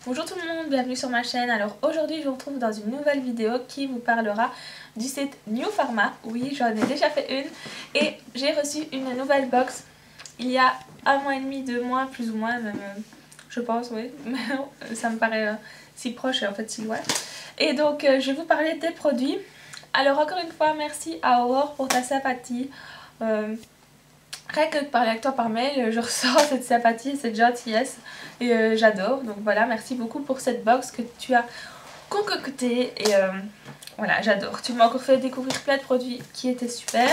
Bonjour tout le monde, bienvenue sur ma chaîne. Alors aujourd'hui je vous retrouve dans une nouvelle vidéo qui vous parlera du site New Pharma. Oui, j'en ai déjà fait une et j'ai reçu une nouvelle box il y a 1 mois et demi, 2 mois plus ou moins même, je pense, oui. Ça me paraît si proche et en fait si loin. Et donc je vais vous parler des produits. Alors encore une fois merci à Aurore pour ta sympathie. Rien que de parler avec toi par mail, je ressens cette sympathie, cette gentillesse et j'adore. Donc voilà, merci beaucoup pour cette box que tu as concoctée et voilà, j'adore. Tu m'as encore fait découvrir plein de produits qui étaient super.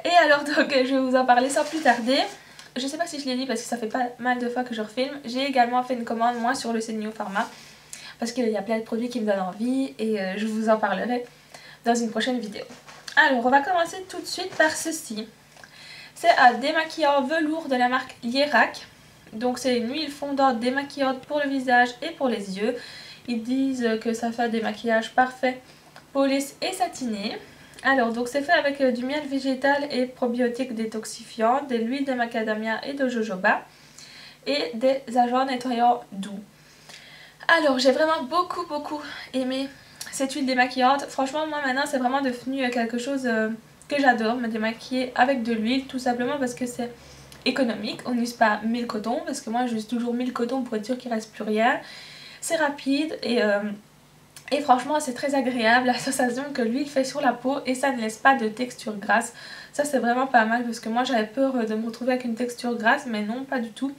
Et alors donc je vais vous en parler sans plus tarder. Je sais pas si je l'ai dit parce que ça fait pas mal de fois que je refilme. J'ai également fait une commande moi sur le site New Pharma parce qu'il y a plein de produits qui me donnent envie et je vous en parlerai dans une prochaine vidéo. Alors on va commencer tout de suite par ceci. C'est un démaquillant velours de la marque Lierac. Donc c'est une huile fondante démaquillante pour le visage et pour les yeux. Ils disent que ça fait un démaquillage parfait, peau lisse et satinée. Alors donc c'est fait avec du miel végétal et probiotiques détoxifiants, de l'huile de macadamia et de jojoba et des agents nettoyants doux. Alors j'ai vraiment beaucoup aimé cette huile démaquillante. Franchement moi maintenant c'est vraiment devenu quelque chose que j'adore, me démaquiller avec de l'huile, tout simplement parce que c'est économique. On n'use pas 1000 cotons, parce que moi j'use toujours 1000 cotons pour être sûr qu'il ne reste plus rien. C'est rapide et franchement c'est très agréable la sensation que l'huile fait sur la peau et ça ne laisse pas de texture grasse. Ça c'est vraiment pas mal parce que moi j'avais peur de me retrouver avec une texture grasse, mais non, pas du tout.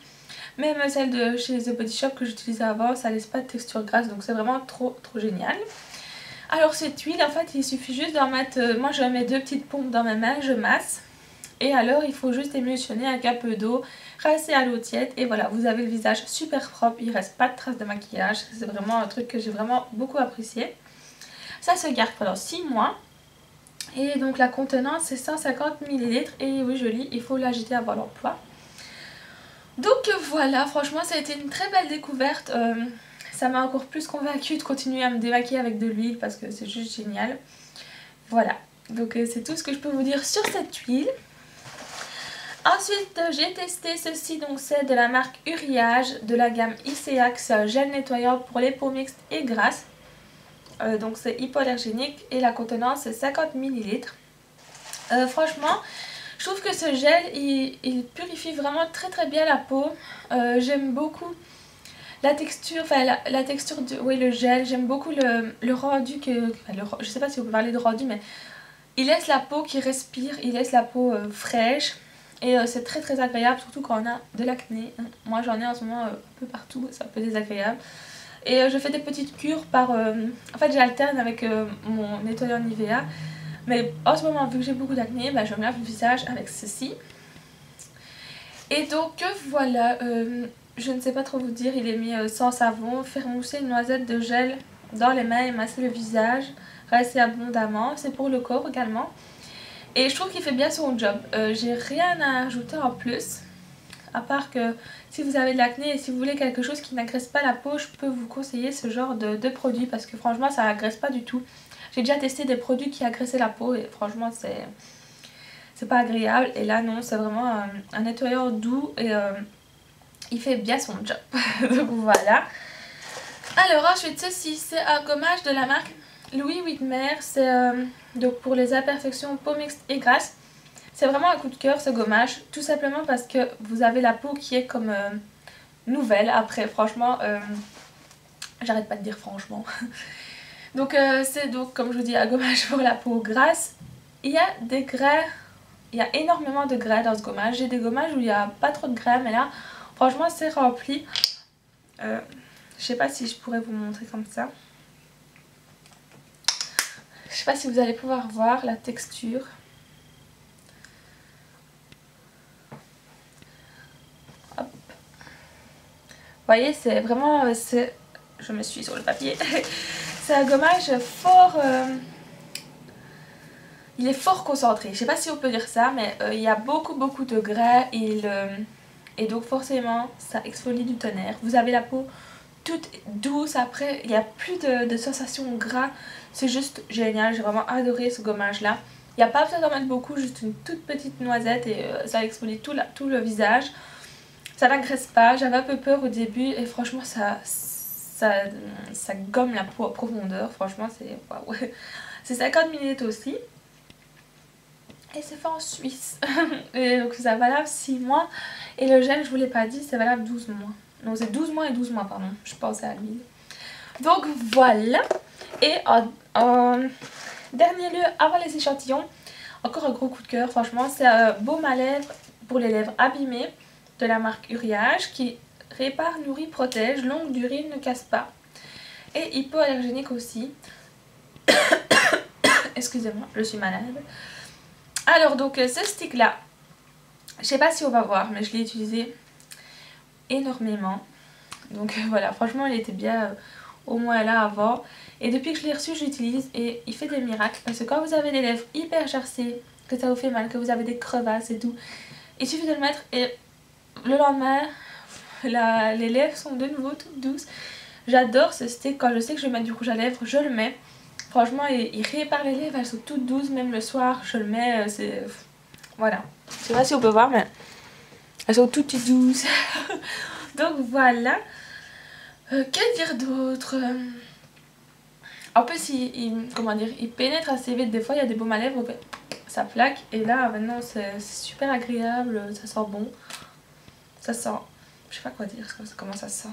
Même celle de chez The Body Shop que j'utilisais avant, ça laisse pas de texture grasse, donc c'est vraiment trop génial. Alors cette huile, en fait, il suffit juste d'en mettre, moi je mets 2 petites pompes dans ma main, je masse. Et alors il faut juste émulsionner avec un peu d'eau, rincer à l'eau tiède et voilà, vous avez le visage super propre, il reste pas de traces de maquillage. C'est vraiment un truc que j'ai vraiment beaucoup apprécié. Ça se garde pendant 6 mois. Et donc la contenance c'est 150 ml et oui je lis, il faut l'agiter avant l'emploi. Donc voilà, franchement ça a été une très belle découverte. Ça m'a encore plus convaincue de continuer à me démaquiller avec de l'huile parce que c'est juste génial. Voilà, donc c'est tout ce que je peux vous dire sur cette huile. Ensuite j'ai testé ceci, donc c'est de la marque Uriage de la gamme Iceax, gel nettoyant pour les peaux mixtes et grasses. Donc c'est hypoallergénique et la contenance c'est 50 ml. Franchement je trouve que ce gel il purifie vraiment très bien la peau. J'aime beaucoup la texture, enfin la texture du oui, le gel, j'aime beaucoup le rendu que... je sais pas si on peut parler de rendu, mais il laisse la peau qui respire, il laisse la peau fraîche. Et c'est très agréable, surtout quand on a de l'acné. Moi j'en ai en ce moment un peu partout, c'est un peu désagréable. Et je fais des petites cures par... en fait j'alterne avec mon nettoyant Nivea. Mais en ce moment, vu que j'ai beaucoup d'acné, bah, je me lave le visage avec ceci. Et donc voilà, je ne sais pas trop vous dire, il est mis sans savon. Faire mousser une noisette de gel dans les mains et masser le visage, rincer abondamment. C'est pour le corps également. Et je trouve qu'il fait bien son job. J'ai rien à ajouter en plus. À part que si vous avez de l'acné et si vous voulez quelque chose qui n'agresse pas la peau, je peux vous conseiller ce genre de produit. Parce que franchement ça n'agresse pas du tout. J'ai déjà testé des produits qui agressaient la peau et franchement c'est pas agréable. Et là non, c'est vraiment un nettoyeur doux et il fait bien son job. Donc voilà. Alors ensuite ceci, c'est un gommage de la marque Louis Whitmer. C'est donc pour les imperfections peau mixte et grasse. C'est vraiment un coup de cœur ce gommage, tout simplement parce que vous avez la peau qui est comme nouvelle après. Franchement, j'arrête pas de dire franchement. Donc c'est donc comme je vous dis un gommage pour la peau grasse. Il y a des grains, il y a énormément de grains dans ce gommage. J'ai des gommages où il n'y a pas trop de grains, mais là franchement c'est rempli. Je sais pas si je pourrais vous montrer comme ça. Je sais pas si vous allez pouvoir voir la texture. Hop. Vous voyez, c'est vraiment... je me suis sur le papier. C'est un gommage fort... il est fort concentré. Je sais pas si on peut dire ça, mais il y a beaucoup de grains et donc forcément ça exfolie du tonnerre. Vous avez la peau toute douce après, il n'y a plus de sensation gras. C'est juste génial, j'ai vraiment adoré ce gommage là. Il n'y a pas besoin d'en mettre beaucoup, juste une toute petite noisette et ça exfolie tout le visage. Ça n'agresse pas, j'avais un peu peur au début et franchement ça gomme la peau à profondeur. Franchement, c'est waouh. C'est 50 ml aussi. Et c'est fait en Suisse. Et donc ça valable 6 mois. Et le gel, je vous l'ai pas dit, c'est valable 12 mois. Non, c'est 12 mois et 12 mois, pardon. Je pensais à l'huile. Donc voilà. Et en dernier lieu, avant les échantillons, encore un gros coup de cœur, franchement. C'est un baume à lèvres pour les lèvres abîmées de la marque Uriage qui répare, nourrit, protège, longue durée, ne casse pas. Et hypoallergénique aussi. Excusez-moi, je suis malade. Alors donc ce stick là, je sais pas si on va voir, mais je l'ai utilisé énormément. Donc voilà, franchement il était bien au moins là avant. Et depuis que je l'ai reçu, j'utilise et il fait des miracles. Parce que quand vous avez des lèvres hyper gercées, que ça vous fait mal, que vous avez des crevasses et tout, il suffit de le mettre et le lendemain, les lèvres sont de nouveau toutes douces. J'adore ce stick. Quand je sais que je vais mettre du rouge à lèvres, je le mets. Franchement, il répare les lèvres, elles sont toutes douces, même le soir, je le mets, c'est... Voilà. Je sais pas si on peut voir, mais elles sont toutes douces. Donc voilà. Que dire d'autre? En plus, comment dire, il pénètre assez vite. Des fois, il y a des baumes à lèvres, ça plaque. Et là, maintenant, c'est super agréable, ça sent bon. Ça sent... Je sais pas quoi dire, comment ça sent.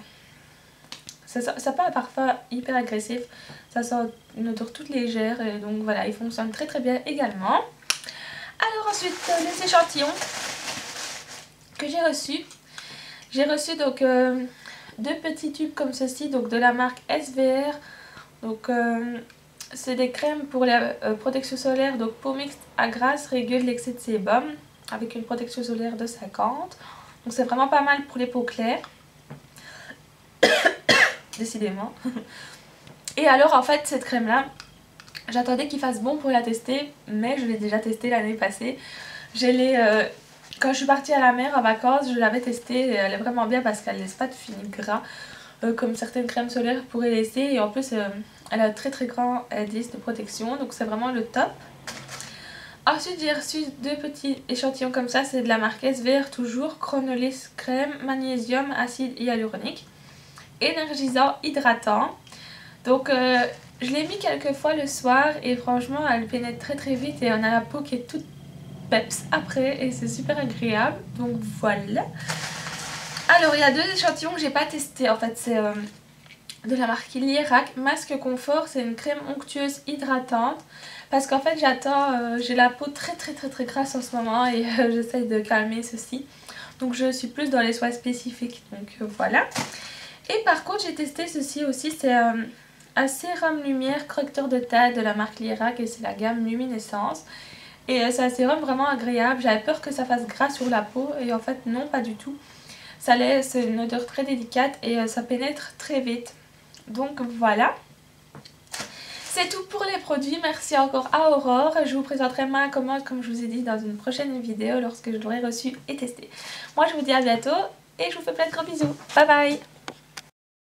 Ça n'a pas un parfum hyper agressif, ça sent une odeur toute légère et donc voilà, il fonctionne très très bien également. Alors ensuite, les échantillons que j'ai reçus. J'ai reçu donc 2 petits tubes comme ceci, donc de la marque SVR. Donc c'est des crèmes pour la protection solaire, donc peau mixte à grasse, régule l'excès de sébum avec une protection solaire de 50. Donc c'est vraiment pas mal pour les peaux claires. Décidément. Et alors en fait cette crème là, j'attendais qu'il fasse bon pour la tester, mais je l'ai déjà testée l'année passée. Quand je suis partie à la mer en vacances, je l'avais testée et elle est vraiment bien parce qu'elle laisse pas de fini gras comme certaines crèmes solaires pourraient laisser. Et en plus elle a un très très grand indice de protection, donc c'est vraiment le top. Ensuite j'ai reçu 2 petits échantillons comme ça, c'est de la marque SVR toujours, Chronolis crème, magnésium, acide hyaluronique. Énergisant, hydratant. Donc je l'ai mis quelques fois le soir et franchement elle pénètre très très vite et on a la peau qui est toute peps après et c'est super agréable. Donc voilà. Alors il y a 2 échantillons que j'ai pas testé en fait, c'est de la marque Lierac Masque Confort, c'est une crème onctueuse hydratante parce qu'en fait j'ai la peau très grasse en ce moment et j'essaye de calmer ceci. Donc je suis plus dans les soins spécifiques, donc voilà. Et par contre j'ai testé ceci aussi, c'est un sérum lumière correcteur de teint de la marque Lierac et c'est la gamme Luminescence. Et c'est un sérum vraiment agréable, j'avais peur que ça fasse gras sur la peau et en fait non, pas du tout. Ça laisse une odeur très délicate et ça pénètre très vite. Donc voilà. C'est tout pour les produits, merci encore à Aurore. Je vous présenterai ma commande comme je vous ai dit dans une prochaine vidéo lorsque je l'aurai reçue et testée. Moi je vous dis à bientôt et je vous fais plein de gros bisous. Bye bye.